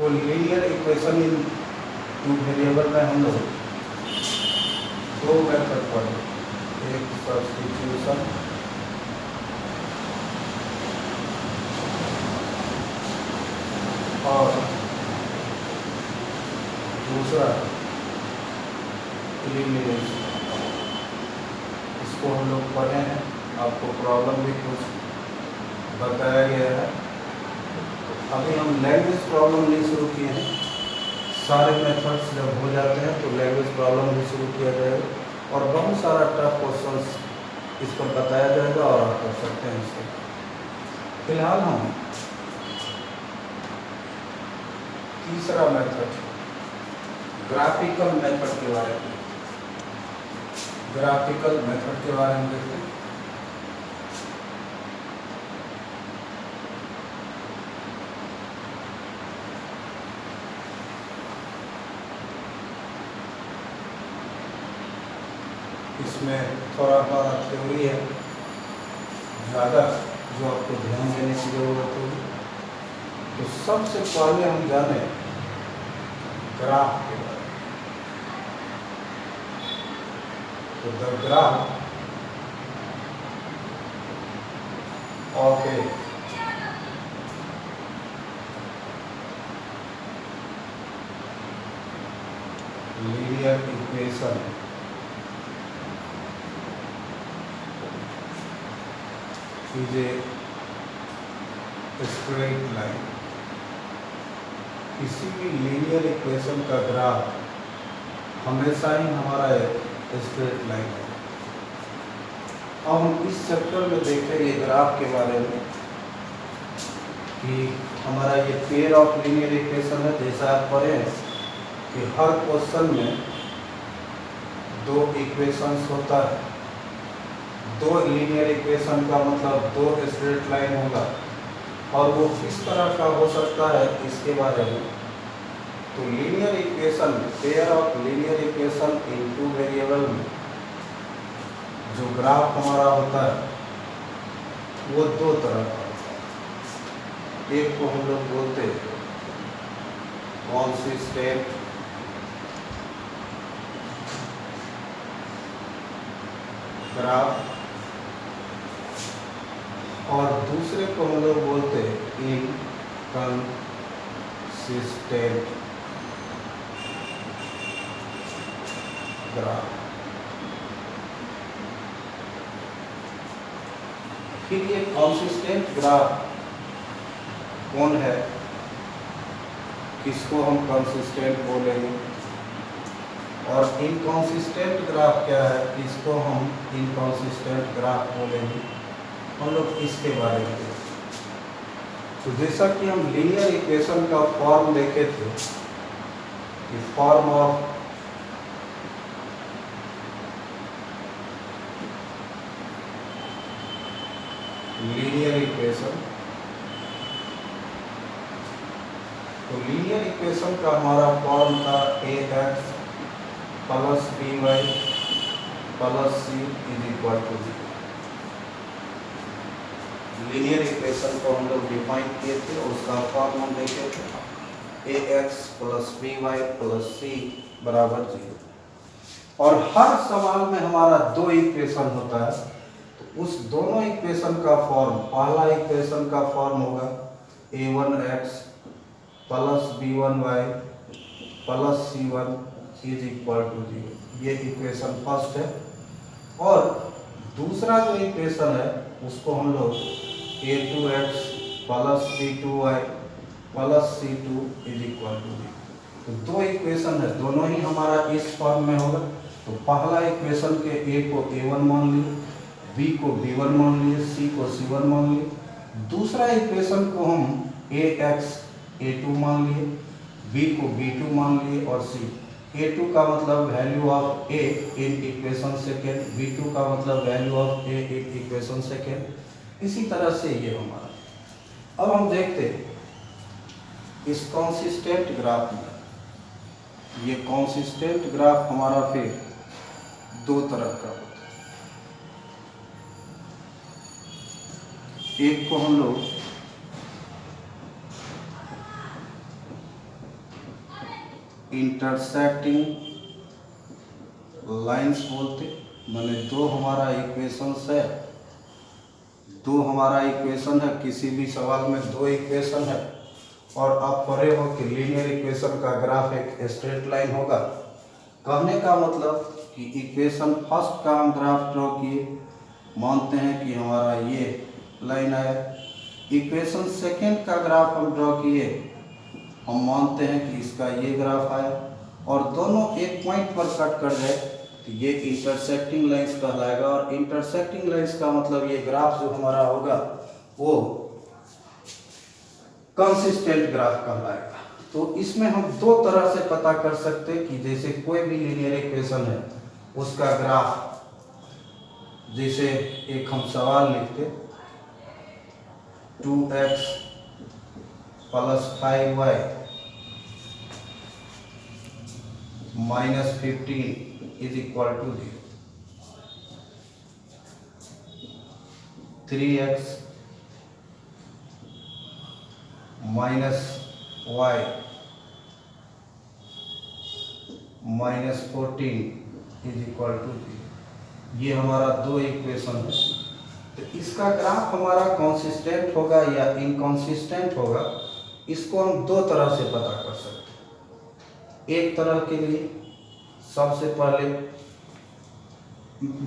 तो linear equation in two variable में हम लोग दो मेथड पढ़े, एक सब्स्टिट्यूशन और दूसरा एलिमिनेशन। इसको हम लोग पढ़े हैं, आपको प्रॉब्लम भी कुछ बताया गया है। अभी हम लैंग्वेज प्रॉब्लम नहीं शुरू किए हैं, सारे मेथड्स जब हो जाते हैं तो लैंग्वेज प्रॉब्लम भी शुरू किया जाएगा और बहुत सारा टफ क्वेश्चंस इस पर बताया जाएगा और आप कर सकते हैं इसको। फिलहाल हम तीसरा मेथड ग्राफिकल मेथड के बारे में देखते हैं। इसमें थोड़ा हमारा थ्योरी है ज़्यादा जो आपको ध्यान देने की ज़रूरत होगी। तो सबसे पहले हम जाने ग्राफ के बारे में। तो the graph of a linear equation is a straight line. किसी भी लीनियर इक्वेशन का ग्राफ हमेशा ही हमारा एक स्ट्रेट लाइन है। अब हम इस चैप्टर में देखेंगे ग्राफ के बारे में कि हमारा ये पेयर ऑफ लीनियर इक्वेशन है। जैसा आप पढ़े हैं कि हर क्वेश्चन में दो इक्वेशंस होता है, दो लीनियर इक्वेशन का मतलब दो स्ट्रेट लाइन होगा और वो किस तरह का हो सकता है इसके बारे में। तो linear equation, pair of linear equation in two variable में जो ग्राफ हमारा होता है वो दो तरह का होता है। एक को हम लोग बोलते हैं कॉन्सिस्टेंट ग्राफ और दूसरे को हम लोग बोलते हैं इनकंसिस्टेंट ग्राफ। फिर ये कॉन्सिस्टेंट ग्राफ कौन है, किसको हम कंसिस्टेंट बोलेंगे, और इनकंसिस्टेंट ग्राफ क्या है, इसको हम इनकंसिस्टेंट ग्राफ बोलेंगे। हम लोग इसके बारे में देखें। तो जैसा कि हम लीनियर इक्वेशन का फॉर्म देखे थे कि फॉर्म ऑफ लीनियर इक्वेशन, तो लीनियर इक्वेशन का हमारा फॉर्म था ax plus by plus c is equal to 0। Linear equation को हम लोग डिफाइन किए थे और उसका फॉर्म हम देखे थे ax plus by plus c बराबर 0। और हर सवाल में हमारा दो इक्वेशन होता है, तो उस दोनों इक्वेशन का फॉर्म, पहला इक्वेशन का फॉर्म होगा a1x plus b1y plus c1 is equal to 0। ये इक्वेशन फर्स्ट है। और दूसरा जो इक्वेशन है उसको हम लोग a2x plus b2y plus c2 is equal to 0। तो दो इक्वेशन है, दोनों ही हमारा इस फॉर्म में होगा। तो पहला इक्वेशन के a को a1 मान लिए, b को b1 मान लिए, c को c1 मान लिए। दूसरा इक्वेशन को हम ax a2 मान लिए, b को b2 मान लिए और c। a2 का मतलब value of a in equation second, b2 का मतलब value of a in equation second. इसी तरह से ये हमारा। अब हम देखते हैं इस कॉन्सिस्टेंट ग्राफ में, ये कॉन्सिस्टेंट ग्राफ हमारा फिर दो तरह का होता है। एक को हम लोग इंटरसेक्टिंग लाइंस बोलते। मैंने दो हमारा इक्वेशंस है, दो हमारा इक्वेशन है, किसी भी सवाल में दो इक्वेशन है और आप पढ़े हो कि लीनियर इक्वेशन का ग्राफ एक स्ट्रेट लाइन होगा। कहने का मतलब कि इक्वेशन फर्स्ट का हम ग्राफ ड्रॉ किए, मानते हैं कि हमारा ये लाइन आया। इक्वेशन सेकेंड का ग्राफ हम ड्रॉ किए, हम मानते हैं कि इसका ये ग्राफ आया और दोनों एक पॉइंट पर कट कर जाए तो ये इंटरसेक्टिंग लाइंस कहलाएगा। और इंटरसेक्टिंग लाइंस का मतलब ये ग्राफ जो हमारा होगा वो कंसिस्टेंट ग्राफ कहलाएगा। तो इसमें हम दो तरह से पता कर सकते हैं कि जैसे कोई भी लीनियर इक्वेशन है उसका ग्राफ, जैसे एक हम सवाल लिखते 2x + 5y - 15 = 0, 3x - y - 14 = 0। ये हमारा दो इक्वेशन है। तो इसका ग्राफ हमारा कंसिस्टेंट होगा या इनकंसिस्टेंट होगा, इसको हम दो तरह से पता कर सकते हैं। एक तरह के लिए सबसे पहले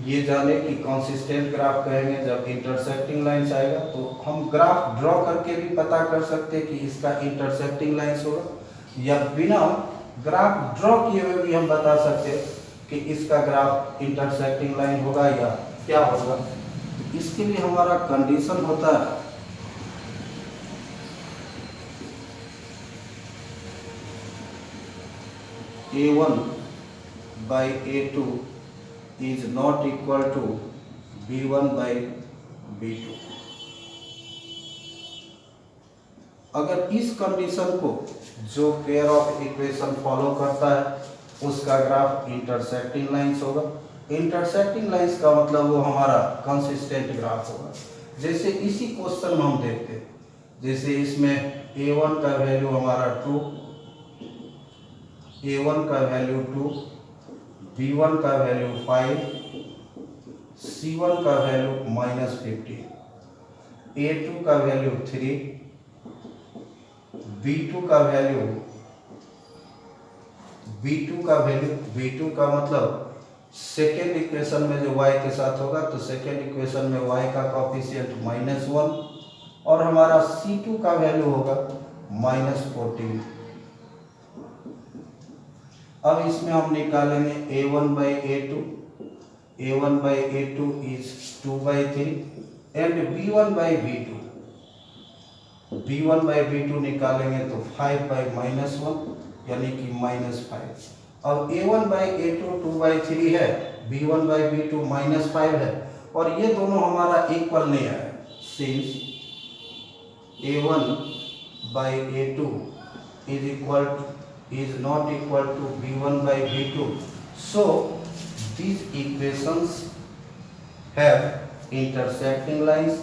ये जाने कि कंसिस्टेंट ग्राफ कहेंगे जब इंटरसेक्टिंग लाइंस आएगा, तो हम ग्राफ ड्रॉ करके भी पता कर सकते हैं कि इसका इंटरसेक्टिंग लाइंस होगा, या बिना ग्राफ ड्रॉ किए हुए भी हम बता सकते हैं कि इसका ग्राफ इंटरसेक्टिंग लाइन होगा या क्या होगा। तो इसके लिए हमारा कंडीशन होता है A1/A2 is not equal to B1/B2। अगर इस कंडीशन को जो पेयर ऑफ इक्वेशन फॉलो करता है उसका ग्राफ इंटरसेक्टिंग लाइंस होगा। इंटरसेक्टिंग लाइंस का मतलब वो हमारा कंसिस्टेंट ग्राफ होगा। जैसे इसी क्वेश्चन में हम देखते हैं, जैसे इसमें A1 का वैल्यू हमारा 2, A1 का वैल्यू 2, B1 का वैल्यू 5, C1 का वैल्यू -15, A2 का वैल्यू 3, B2 का मतलब सेकेंड इक्वेशन में जो y के साथ होगा, तो सेकेंड इक्वेशन में y का कोएफिशिएंट -1 और हमारा C2 का वैल्यू होगा -14। अब इसमें हम निकालेंगे A1/A2, A1/A2 is 2/3 and B1/B2, B1/B2 निकालेंगे तो 5/-1 यानी कि -5। अब A1/A2 2/3 है, B1/B2 -5 है और ये दोनों हमारा इक्वल नहीं है। Since A1/A2 is not equal to B1/B2, so these equations have intersecting lines.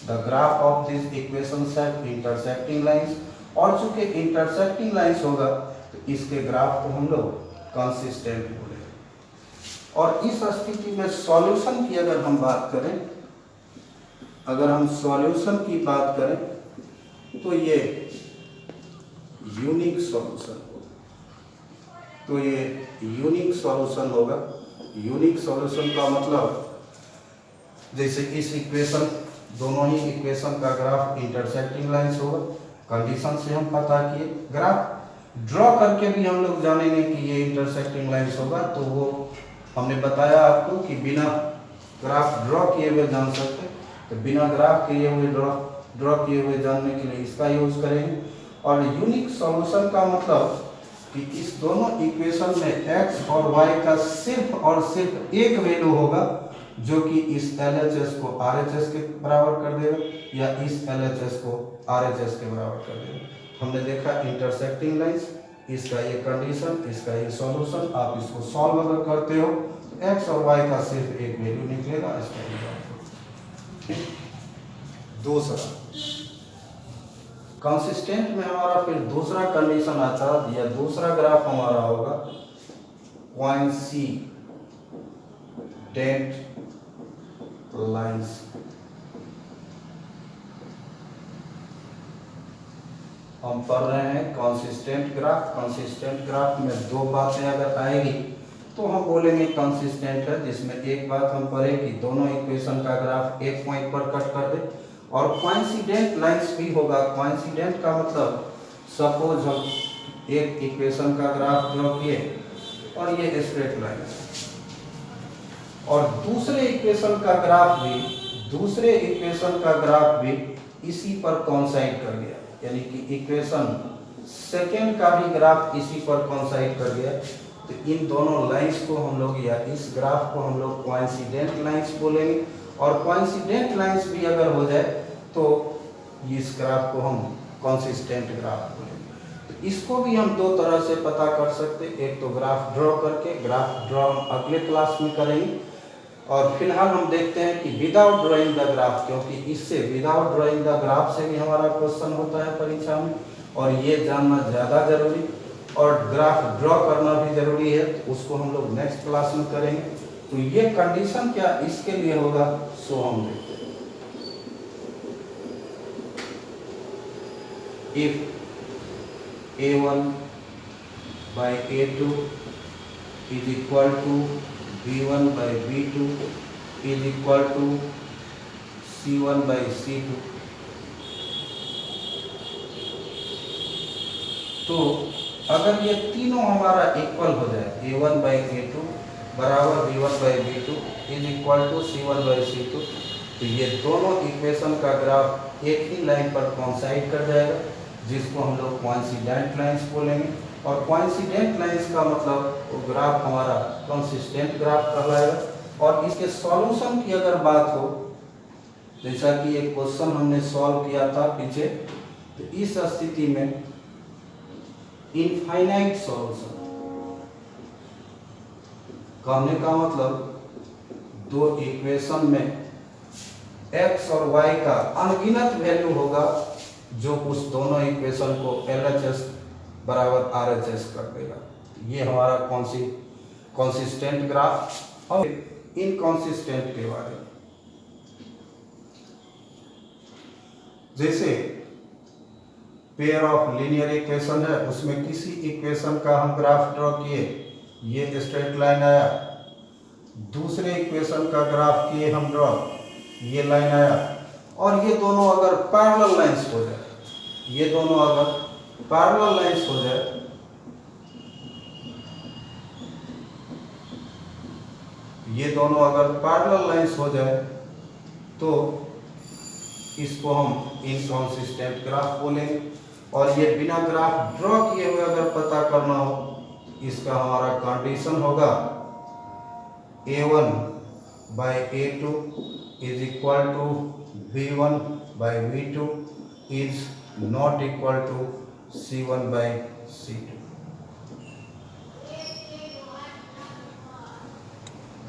The graph of these equations have intersecting lines, और चूंकि इंटरसेक्टिंग लाइंस होगा तो इसके ग्राफ को हम लोग कंसिस्टेंट बोलेंगे। और इस स्थिति में सॉल्यूशन की अगर हम बात करें, अगर हम सॉल्यूशन की बात करें तो ये यूनिक सॉल्यूशन होगा। तो ये यूनिक सॉल्यूशन होगा। यूनिक सॉल्यूशन का मतलब जैसे इस इक्वेशन, दोनों ही इक्वेशन का ग्राफ इंटरसेक्टिंग लाइंस होगा। कंडीशन से हम पता किए, ग्राफ ड्रॉ करके भी हम लोग जानेंगे कि ये इंटरसेक्टिंग लाइंस होगा। तो वो हमने बताया आपको कि बिना ग्राफ ड्रॉ किए हुए जान सकते, तो बिना ग्राफ किए हुए ड्रॉ किए हुए जानने के लिए इसका यूज करेंगे। और यूनिक सॉल्यूशन का मतलब कि इस दोनों इक्वेशन में x और y का सिर्फ और सिर्फ एक वैल्यू होगा जो कि इस LHS को RHS के बराबर कर देगा या इस LHS को RHS के बराबर कर देगा। हमने देखा इंटरसेक्टिंग लाइंस, इसका ये कंडीशन, इसका ये सॉल्यूशन। आप इसको सॉल्व अगर करते हो तो x और y का सिर्फ एक वैल्यू निकलेगा। इसका दूसरा कंसिस्टेंट में हमारा फिर दूसरा कंडीशन आता है या दूसरा ग्राफ हमारा होगा कोइंसिडेंट लाइंस। हम पढ़ रहे हैं कंसिस्टेंट ग्राफ। कंसिस्टेंट ग्राफ में दो बातें अगर आएगी तो हम बोलेंगे कंसिस्टेंट है, जिसमें एक बात हम पढ़े कि दोनों इक्वेशन का ग्राफ एक पॉइंट पर कट कर दे, और कोइंसिडेंट लाइंस भी होगा। कोइंसिडेंट का मतलब सपोज हम एक इक्वेशन का ग्राफ ड्रॉ किए और ये स्ट्रेट लाइन है, और दूसरे इक्वेशन का ग्राफ भी इसी पर कोइंसाइड कर गया, यानी कि इक्वेशन सेकेंड का भी ग्राफ इसी पर कोइंसाइड कर गया, तो इन दोनों लाइंस को हम लोग या इस ग्राफ को हम लोग कोइंसिडेंट लाइंस बोलेंगे। और कोइंसिडेंट लाइंस भी अगर हो जाए तो इस ग्राफ को हम कंसिस्टेंट ग्राफ बोलेंगे। तो इसको भी हम दो तरह से पता कर सकते हैं, एक तो ग्राफ ड्रॉ करके, ग्राफ ड्रॉ हम अगले क्लास में करेंगे, और फिलहाल हम देखते हैं कि विदाउट ड्राइंग द ग्राफ, क्योंकि इससे विदाउट ड्राइंग द ग्राफ से भी हमारा क्वेश्चन होता है परीक्षा में, और ये जानना ज़्यादा जरूरी, और ग्राफ ड्रॉ करना भी जरूरी है, तो उसको हम लोग नेक्स्ट क्लास में करेंगे। तो ये कंडीशन क्या इसके लिए होगा सो हम देखते हैं। If A1 by A2 is equal to B1 by B2 is equal to C1 by C2, तो अगर ये तीनों हमारा इक्वल हो जाए, A1 by A2 बराबर B1 by B2 is equal to C1 by C2, तो ये दोनों इक्वेशन का ग्राफ एक ही लाइन पर कोइंसाइड कर जाएगा, जिसको हम लोग कोइंसिडेंट लाइंस बोलेंगे। और कोइंसिडेंट लाइंस का मतलब वो ग्राफ हमारा कंसिस्टेंट ग्राफ कहलाएगा। और इसके सॉल्यूशन की अगर बात हो, जैसा कि एक क्वेश्चन हमने सॉल्व किया था पीछे, तो इस स्थिति में इनफाइनाइट सॉल्यूशन कहने का मतलब दो इक्वेशन में x और y का अनगिनत वैल्यू होगा, जो उस दोनों इक्वेशन को LHS बराबर RHS कर देगा। ये हमारा कंसिस्टेंट ग्राफ। और इनकंसिस्टेंट के बारे में, जैसे पेयर ऑफ लीनियर इक्वेशन है, उसमें किसी इक्वेशन का हम ग्राफ ड्रॉ किए, ये स्ट्रेट लाइन आया, दूसरे इक्वेशन का ग्राफ किए हम ड्रॉ, ये लाइन आया, और ये दोनों अगर पैरेलल लाइंस हो जाए, ये दोनों अगर पैरेलल लाइंस हो जाए, ये दोनों अगर पैरेलल लाइंस हो जाए, तो इसको हम इनकंसिस्टेंट ग्राफ बोलेंगे। और ये बिना ग्राफ ड्रॉ किए हुए अगर पता करना हो, इसका हमारा कंडीशन होगा A1 by A2 is equal to B1 by B2 is not equal to C1 by C2।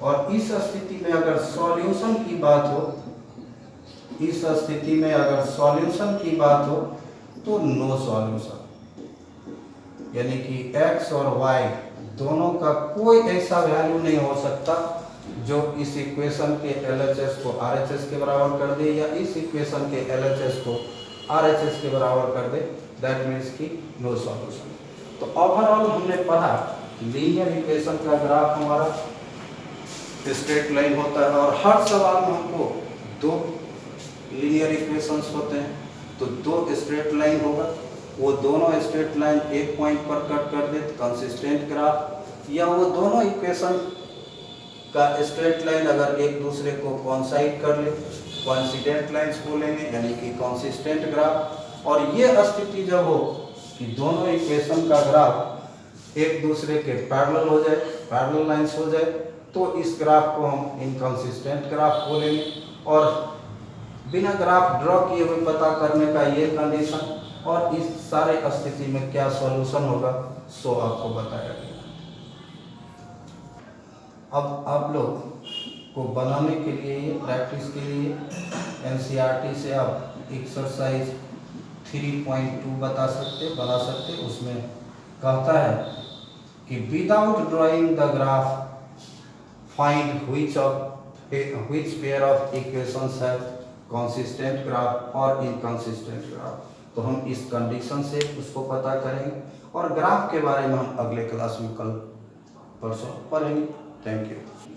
और इस स्थिति में अगर सॉल्यूशन की बात हो, तो नो सॉल्यूशन, यानी कि x और y दोनों का कोई ऐसा वैल्यू नहीं हो सकता जो इस इक्वेशन के LHS को RHS के बराबर कर दे, या इस इक्वेशन के LHS को RHS के बराबर कर दे। दैट मीन्स कि नो सॉल्यूशन। तो ओवरऑल हमने पढ़ा लीनियर इक्वेशन का ग्राफ हमारा स्ट्रेट लाइन होता है, और हर सवाल में हमको दो लीनियर इक्वेशंस होते हैं, तो दो स्ट्रेट लाइन होगा, वो दोनों स्ट्रेट लाइन एक पॉइंट पर कट कर दे, कंसिस्टेंट ग्राफ, या वो दोनों इक्वेशन का स्ट्रेट लाइन अगर एक दूसरे को कोइंसाइड कर ले, कोइंसिडेंट लाइंस बोलेंगे, यानी कि कंसिस्टेंट ग्राफ। और ये स्थिति जब हो कि दोनों इक्वेशन का ग्राफ एक दूसरे के पैरेलल हो जाए, पैरेलल लाइंस हो जाए, तो इस ग्राफ को हम इनकंसिस्टेंट ग्राफ बोलेंगे। और बिना ग्राफ ड्रॉ किए हुए पता करने का ये कंडीशन, और इस सारे स्थिति में क्या सॉल्यूशन होगा सो आपको बताया गया। अब आप लोग को बनाने के लिए, प्रैक्टिस के लिए NCERT से आप एक्सरसाइज 3.2 बना सकते। उसमें कहता है कि without drawing the graph find which pair of equations have consistent graph और inconsistent graph। तो हम इस कंडीशन से उसको पता करेंगे और ग्राफ के बारे में हम अगले क्लास में कल परसों पढ़ेंगे। Thank you.